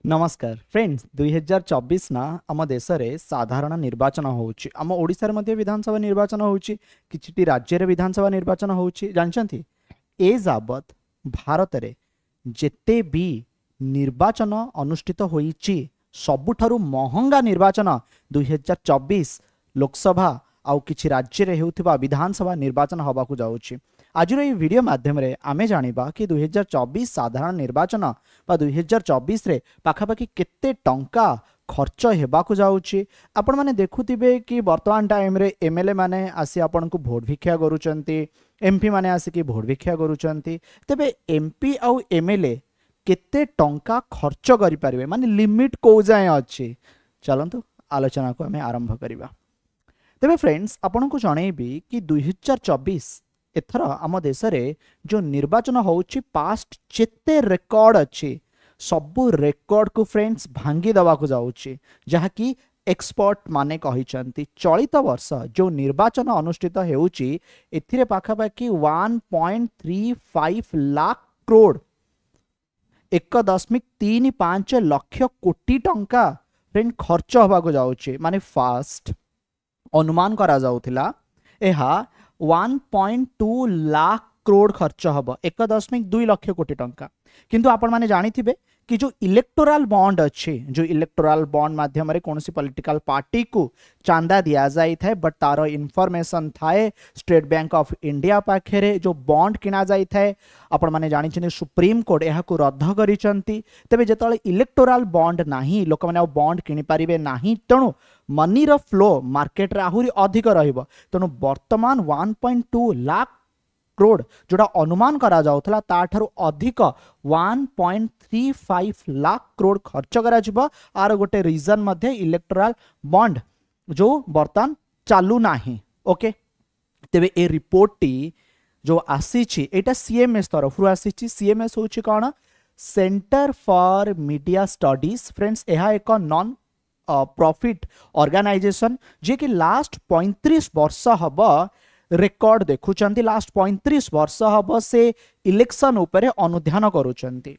नमस्कार फ्रेंड्स 2024 ना आम देश में साधारण निर्वाचन होउची आम ओडिशा रे मध्ये विधानसभा निर्वाचन होउची किछिटी राज्य रे विधानसभा निर्वाचन होउची जानछंती ए जाबत भारत रे जेते भी निर्वाचन अनुष्ठित होईची सबुठारु महंगा निर्वाचन 2024 लोकसभा आउ किछि राज्य रे हेउथिबा विधानसभा निर्वाचन हबाकू जाउची। आज वीडियो माध्यम रे आमे जानिबा कि 2024 साधारण निर्वाचन बा 2024 रे पाखापाखि केते टंका खर्च हेबाकू जाउची। आपण माने देखुथिबे कि वर्तमान टाइम रे एमएलए माने आसी आपण को भोट भिक्षा करूचंती, एमपी माने आसी कि भोट भिक्षा करूचंती। तबे एमपी आउ एमएलए केते टंका खर्च करि परिबे माने लिमिट को जाय अछि। चलंतु आलोचना को हमें आरंभ करिबा। तबे फ्रेंड्स आपण को जणैबी कि 2024 एथर आम देश रे जो निर्वाचन होउची पास्ट जेते रेकॉर्ड अच्छी सबु रेकॉर्ड को फ्रेंड्स भांगी दवा को जाउची, जहा कि एक्सपर्ट माने कहिचंती चलित वर्ष जो निर्वाचन अनुष्ठित हेउची एथिरे पाखापाखि 1.35 लाख करोड़ 1.35 लाख कोटी टंका फ्रेंड खर्च होबा को जाउची। माने फास्ट अनुमान करा जाउथिला एहा 1.2 लाख करोड़ खर्च हम 1.2 लाख कोटी टंका। किंतु आपण माने जानिथिबे कि जो इलेक्टोरल बॉन्ड अच्छे जो इलेक्टोरल बॉन्ड माध्यम रे कोनसी पॉलिटिकल पार्टी को चांदा दिया जाई थाए बट तारो इन्फॉर्मेशन थाए स्टेट बैंक ऑफ इंडिया पाखरे जो बॉन्ड किना जाई थाए आपण माने जानि सुप्रीम कोर्ट एहा को रद्द करिसंती। तबे जेतले इलेक्टोरल बॉन्ड नाही लोक माने बॉन्ड किनि पारिबे नाही तणु मनी रो फ्लो मार्केट रे आहुरी अधिक रहिबो। तणु वर्तमान 1.2 लाख करोड़ जोड़ा अनुमान करा जाउथला ताठारु अधिक 1.35 लाख करोड़ खर्च करा जिवो। आर गोटे रीजन मध्ये इलेक्टोरल बॉन्ड जो बर्तन चालू नाही। ओके तेबे ए रिपोर्ट टी जो आसीची एटा सीएमएस तरफ रु आसीची। सीएमएस होची कोन centre for media studies friends एहा एक नॉन प्रॉफिट ऑर्गेनाइजेशन जे कि लास्ट 35 वर्ष हबो रेकॉर्ड देखुचंती। लास्ट 35 वर्ष हम से इलेक्शन उपरे अनुध्यान करूचंती।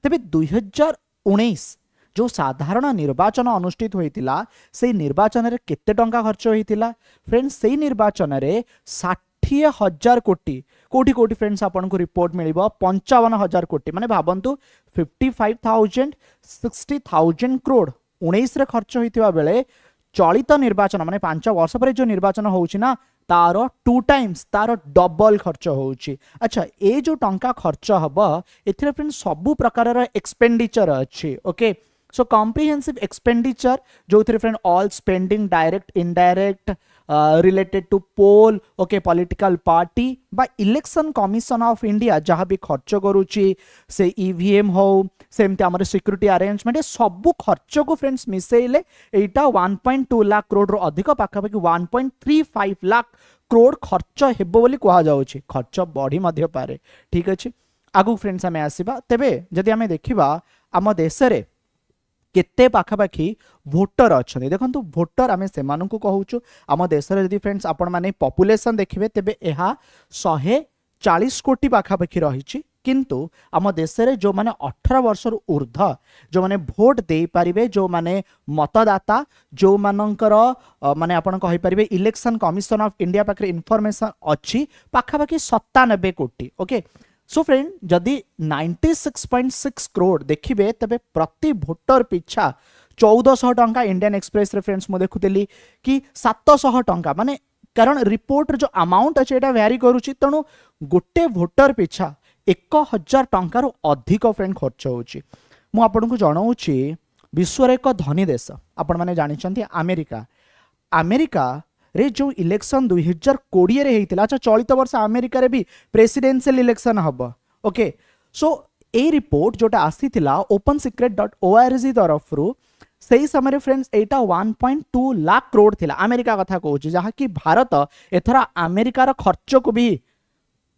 तबे 2019 जो साधारण निर्वाचन अनुष्ठित होइतिला से निर्वाचन रे केते टंका खर्च होइतिला फ्रेंड्स से निर्वाचन रे 60,000 कोटी कोटी कोटी फ्रेंड्स आपन को रिपोर्ट मिलिबो 55,000 कोटी माने भाबंतु 55,000 60,000 करोड़ 19 रे खर्च होइतिबा बेले चलित निर्वाचन माने 5 वर्ष पर जो निर्वाचन होउची ना तारो 2 टाइम्स तारो डबल खर्च होउची। अच्छा ए जो टंका खर्च हबो एथिरे फ्रेंड सबु प्रकार रो एक्सपेंडिचर अछि। ओके सो कॉम्प्रिहेंसिव एक्सपेंडिचर जो थिरे friend all spending direct indirect related to poll okay political party बा इलेक्शन कमिशन ऑफ इंडिया जहाँ भी खर्च करूची से ईवीएम हो सेमते हमर सिक्योरिटी अरेंजमेंट सबु खर्च को फ्रेंड्स मिसेइले एटा 1.2 लाख करोड़ रो अधिक पाखापाखि 1.35 लाख करोड़ खर्च हेबो बोली कहा जाउची। खर्च बढ़ी मध्य पारे ठीक अछि। आगु फ्रेंड्स हमें आसीबा तेबे जदि हमें देखिबा आम देश रे केते पाखापाखि भोटर अच्छा देखो भोटर आम से कहूँ आम देश में जब फ्रेंड्स आपण माने पॉपुलेशन देखिए तेबे एहा 140 कोटी पाखापाखि रही। किंतु आम देश में जो माने 18 वर्ष ऊर्ध्व जो माने भोट दे पारिबे जो माने मतदाता जो मानकर माने आपण कहि परिबे इलेक्शन कमिशन ऑफ इंडिया पाखरे इन्फॉर्मेशन अच्छी पाखापाखि 97 कोटी। ओके सो फ्रेंड जदि 96.6 करोड़ देखिए तबे प्रति भोटर पिछा 1400 टंका इंडियन एक्सप्रेस रे फ्रेंड्स मु देखुतली कि 700 टंका माने कारण रिपोर्ट जो अमाउंट अच्छे एटा वेरी करूची तणु गोटे भोटर पिछा 1000 टंका रो अधिक फ्रेंड खर्च होची। मु आपन को जणाउची विश्व रे एक धनी देश आपण माने जानिचंती अमेरिका। अमेरिका रे जो इलेक्शन 2020 रे हेतिला। अच्छा चलित वर्ष अमेरिका रे भी प्रेसिडेंशियल इलेक्शन हबो। ओके सो ए रिपोर्ट जोटा आसीथिला opensecret.org तरफ रु सही समय फ्रेंड्स एटा 1.2 लाख करोड़ थिला अमेरिका कथा कहूँ जहाँ कि भारत एथर अमेरिका रो खर्च को भी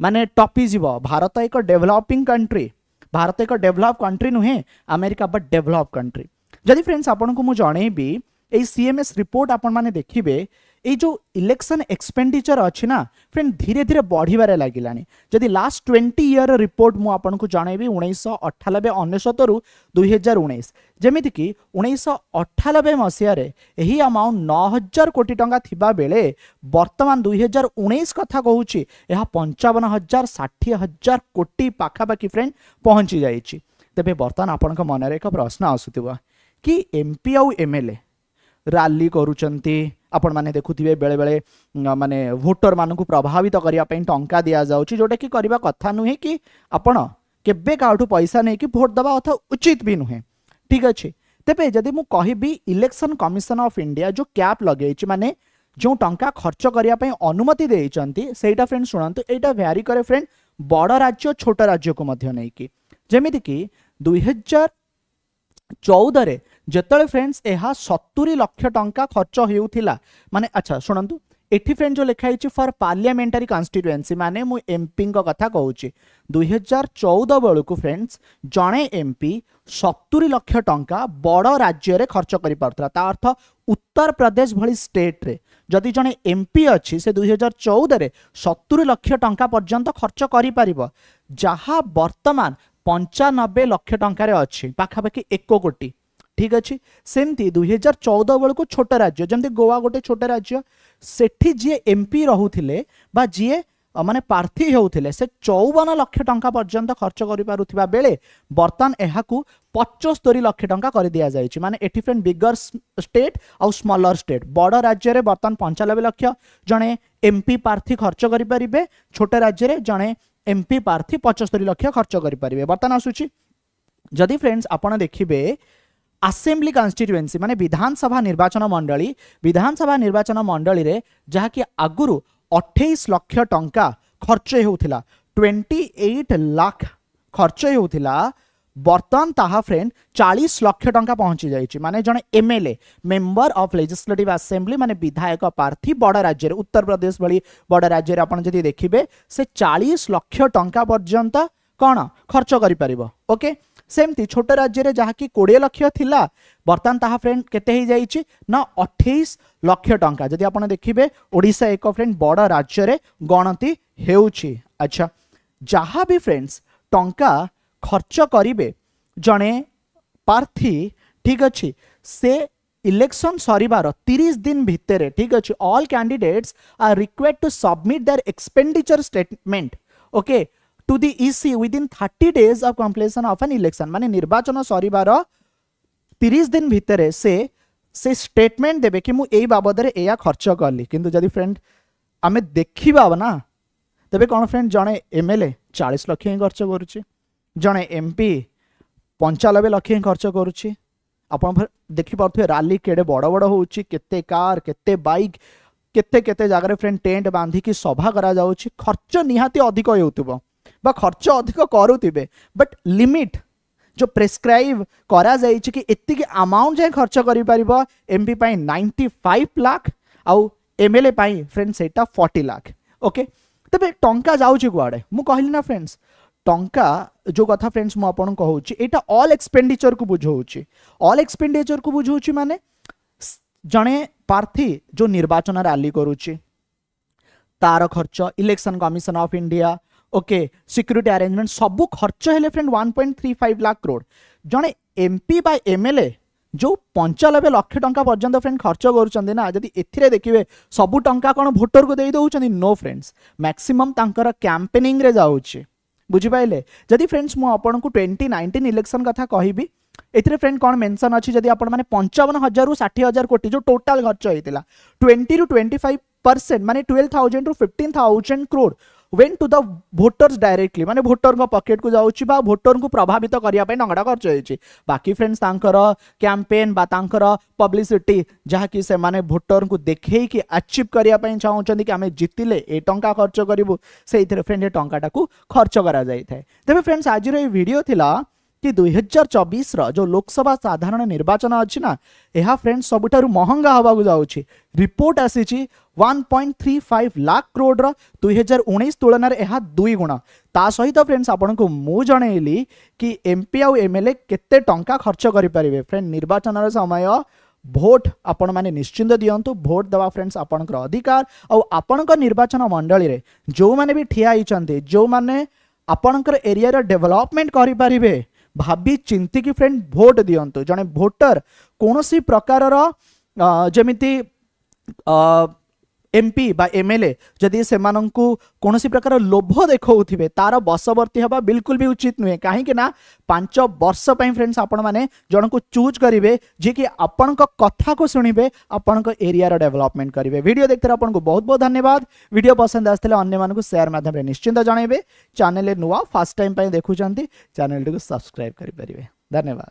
माने टॉपी जीवो। भारत एक डेवलपिंग कंट्री भारत एक डेवलप कंट्री नुहे अमेरिका बट डेवलप कंट्री। जदि फ्रेंड्स आपन को मु जणेबी ए सीएमएस रिपोर्ट आपण माने देखिबे ये जो इलेक्शन एक्सपेंडिचर अच्छी ना फ्रेंड धीरे धीरे बढ़िबारे लागिलानी जदि लास्ट 20 ईयर रिपोर्ट मु आपनको जनइबी 1998 अनेशत रु 2019 जेमिति कि 1998 मसीह रे एही अमाउंट 9000 कोटी टंका थिबा बेले वर्तमान 2019 कथा कहूची यह 55,000 60,000 कोटी पाखापाखि फ्रेंड पहुंची जाइछि। तेबे वर्तमान आपनक मनरे एक प्रश्न आसुथिबा कि एमपी आउ एमएलए रैली करूचंती आपण माने देखुथिबे बेले बेले माने वोटर मानकु प्रभावित करिया पई टंका दिया जाउची जोटा कि करबा कथा नुहे कि आपण केबे काठू पैसा नै कि वोट दबा अथा उचित भी नुहे। ठीक अछि तेबे जदि मु कहिबी इलेक्शन कमिशन ऑफ इंडिया जो कैप लगेछि माने जो टंका खर्च करिया पई अनुमति देइचंती सेटा फ्रेंड सुनंतु एटा वेरी करे फ्रेंड बड़ राज्य छोट राज्य को मध्य नै कि जेमिति कि 2014 रे जेतले फ्रेंड्स यह 70 लाख टंका खर्च होउथिला माने अच्छा सुनंतु एठी फ्रेंड जो लिखा है फॉर पार्लियामेंटरी कॉन्स्टिट्यूएंसी माने मु एमपी को कथा कहूची 2014 बेलू फ्रेंड्स जणे एमपी 70 लाख टंका बड़ राज्य रे खर्च करि पारथला ता अर्थ उत्तर प्रदेश भली स्टेट रे जदि जणे एमपी अछि से 2014 रे 70 लाख टंका पर्यंत खर्च करि पारिबो जहा वर्तमान 95 लाख टंका रे अछि पाखापाखि 1 कोटी। ठीक अच्छे सेमती 2014 बेलू छोट राज्य जमती गोवा गोटे छोट राज्य सेठी जी एमपी रहूथिले बा जी माने प्रार्थी होउथिले से 54 लाख टंका पर्यंत खर्च करि पारुथिबा बेले वर्तमान एहाकू 75 लाख टंका कर दिया जायछि माने एठी फ्रेंड बिगर स्टेट और स्मॉलर स्टेट बड़ राज्य रे वर्तमान 95 लाख जणे एमपी प्रार्थी खर्च करि परिबे छोट राज्य रे जणे एमपी प्रार्थी 75 लाख खर्च करि परिबे। वर्तमान आसुछि जदि फ्रेंड्स आपण देखिबे असेंबली कॉन्स्टिट्यूएंसी माने विधानसभा निर्वाचन मंडली रे जहा कि आगुरु 28 लाख टंका खर्च होउथिला 28 लाख खर्च होउथिला वर्तमान ताहा फ्रेंड 40 लाख टंका पहुंची जाइछि माने जने MLA member of legislative assembly माने विधायक प्रार्थी बड़ राज्य रे उत्तर प्रदेश भली बड़ राज्य रे आपण जदि देखिबे से 40 लाख टंका पर्यंत कोन खर्च करि परिबो। ओके सेमती छोट राज्य रे जहा कि 20 लाख थिला वर्तमान ताहा फ्रेंड केते ही जाइछि ना 28 लाख टंका जदि आपण देखिबे ओडिसा एक फ्रेंड बड़ राज्य रे गणति हेउछि। अच्छा जहा भी फ्रेंड्स टंका खर्च करिवे जणे प्रार्थी ठीक अछि से इलेक्शन सरीबार 30 दिन भितरे ठीक अछि all candidates are required to submit their expenditure statement okay to the EC within 30 days of completion of an election माने निर्वाचन सरीबार 30 दिन भितरे से स्टेटमेंट देबे कि मु एई बाबद रे एया खर्च करली किंतु जदि फ्रेंड आमे देखिबा ना तबे कोन फ्रेंड जणे एमएलए 40 लाख ही खर्च करूची जणे एमपी 95 लाख ही खर्च करूची आपण देखि पारथुए रैली केडे बड़ बड़ होउची केते कार केते बाइक केते केते जगह रे फ्रेंड टेंट बांधी की सभा करा जाउची खर्च निहाती अधिक होउतबो बा खर्च अधिक करूथिबे बट लिमिट जो प्रेस्क्राइब करा जाइछि कि एति के अमाउंट जे खर्च करि परिबो एमपी पई 95 लाख आउ एमएलए पई फ्रेंड सेटा 40 लाख। ओके तबे टंका जाउछि गुआडे मु कहली ना फ्रेंड्स टंका जो कथा फ्रेंड्स मु आपन कहूछि एटा ऑल एक्सपेंडिचर को बुझौछि ऑल एक्सपेंडिचर को बुझौछि माने जणे प्रार्थी जो निर्वाचन रैली करूछि तार खर्च election commission of India okay security arrangement सबु खर्च हेले फ्रेंड 1.35 लाख करोड़ जणे एमपी बाय एमएलए जो 95 लाख टंका पर्यंत फ्रेंड खर्च करूछंदी ना जदि एथिरे देखिबे सबु टंका कोन वोटर को देई दउछंदी नो फ्रेंड्स मैक्सिमम तांकर कैंपेनिंग रे जाउछि बुझि पाइले जदि फ्रेंड्स मु आपन को 2019 इलेक्शन कथा कहिबी एथिरे फ्रेंड कोन मेंशन अछि जदि आपण माने 55,000 रु 60,000 कोटी जो टोटल खर्च होइतिला 20 रु 25% माने 12,000 रु 15,000 crore went to the voters directly माने वोटर को पॉकेट को जाउछि बा वोटर को प्रभावित करिया पे नंगडा खर्च होइछि बाकी फ्रेंड्स तांकर कैंपेन बा तांकर पब्लिसिटी जहा कि से माने वोटर को देखै कि अचीव करिया पे चाहउछन्ती कि हमें जितिले ए टंका खर्च करिवु सेइथिरे फ्रेंड ए टंकाटा को खर्च करा जाई थाए। तबे फ्रेंड्स आज रे वीडियो थिला कि 2024 रो जो लोकसभा साधारण निर्वाचन अछि ना एहा फ्रेंड्स सबुठारु महंगा हवा को जाउछि रिपोर्ट आसीछि 1.35 लाख करोड़ रो 2019 तुलना रे एहा 2 गुणा ता सहित फ्रेंड्स आपन को मु जणैली कि एमपी आ एमएलए केते टंका खर्च करि परिबे फ्रेंड निर्वाचन रो समय भोट आपण माने निश्चिंत दियंतु भोट देवा फ्रेंड्स आपणकर अधिकार आपणकर निर्वाचन मंडली रे जो माने भी ठिया हिचंते जो माने आपणकर एरिया रे डेवलपमेंट करि परिबे भाबी चिंती की फ्रेंड भोट दियंतु जने भोटर कोनोसी प्रकार रो जेमिति एमपी बा एमएलए जदि से कौन प्रकार लोभ देखा तार बसवर्ती हवा बिल्कुल भी उचित नुहे कहीं ना 5 वर्ष फ्रेंड्स आपण मैंने जन को चूज करेंगे जी कि आपण कथा को शुणे आपण एरिया डेवलपमेंट करेंगे। वीडियो देखते आपको बहुत बहुत धन्यवाद। वीडियो पसंद आसते अन्य मानक शेयर माध्यम निश्चिंत जनइबे। चैनल नुआ फर्स्ट टाइम देखुं चैनल टी सब्सक्राइब करें। धन्यवाद।